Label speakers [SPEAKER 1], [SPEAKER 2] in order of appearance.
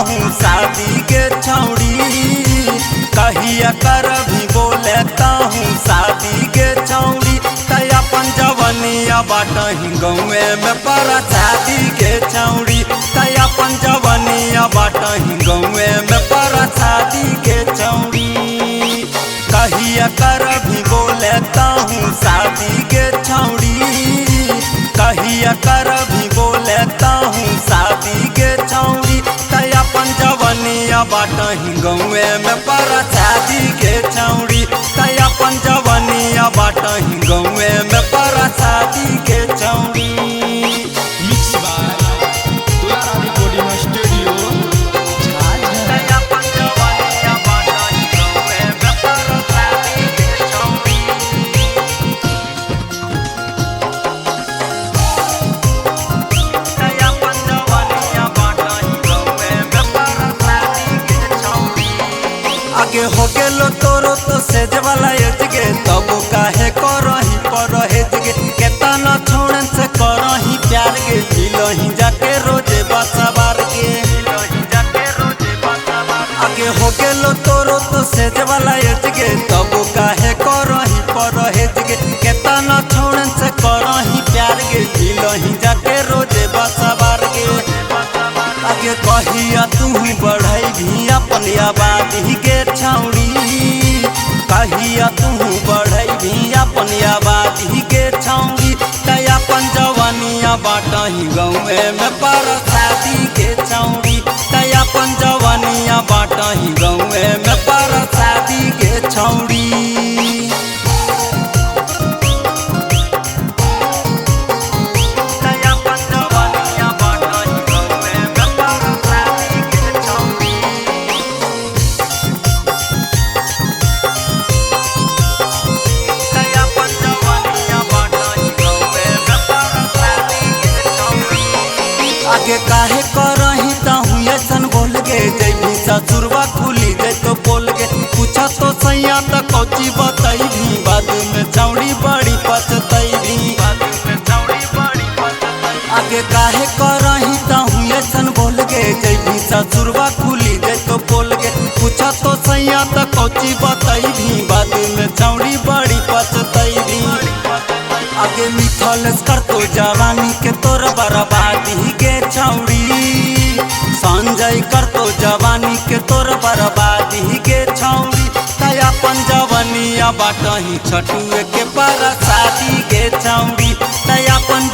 [SPEAKER 1] हूँ शादी के छौड़ी, कहिया कर भी बोलता हूँ शादी के छौड़ी। तय अपन जवनिया बाटही गौवे में पर शादी के छौड़ी, तय अपन जवनिया बाटही गौवे में पर शादी के छौड़ी। कहिया कर भी बोलता हूँ शादी के छौड़ी, कहिया कर भी बोलता हूँ शादी के छौड़ी। तय अपन जवनिया बाटही गौवे में पर शादी के छौड़ी, तय अपन जवनिया बाटही गौवे में पर शादी के छौड़ी।
[SPEAKER 2] मिक्स बाय दुलारा रिकॉर्डिंग स्टूडियो
[SPEAKER 1] तय अपन जवनिया बाटही गौवे में पर शादी के छौड़ी। तय अपन जवनिया बाटही गौवे में पर शादी के छौड़ी। आगे हो गेलो तोरो तो सेज वाला एज गे, तब काहे करही परहेज गे। केतना छोड़न से करही प्यार गे, मिलही जाके रोजे बसवार गे। आगे हो गेलो तोरो तो सेज वाला एज गे, तब काहे करही परहेज गे। केतना छोड़न से करही प्यार गे, मिलही जाके रोजे बसवार गे। आगे कहिया तू बढ़ई भी अपन आबादी के छौड़ी, कहिया तू बढ़ई भी अपन आबादी के छौड़ी। तय अपन जवनिया बाटही गौवे में पर शादी के छौड़ी, तय अपन जवनिया बाटही गौवे में पर शादी के छौड़ी। आगे काहे करही ताहू ऐसन बोल गे, जैभी ससुरवा खुली जै तो बोल गे। पूछा तो सैया त कौची बतैभी, बाद में छौड़ी बड़ी पछतैभी। आगे काहे करही ताहू ऐसन बोल गे, जैभी ससुरवा खुली जै तो बोल गे। पूछा तो सैया त कौची बतैभी, बाद में छौड़ी बड़ी पछतैभी। आगे मिथलेस कर तो जवानी के तोर बर्बादी के छौड़ी, संजय कर तो जवानी के तोर बर्बादी के छौड़ी। तय अपन जवनिया बाटही छठुए के पर शादी के छौड़ी, तय अपन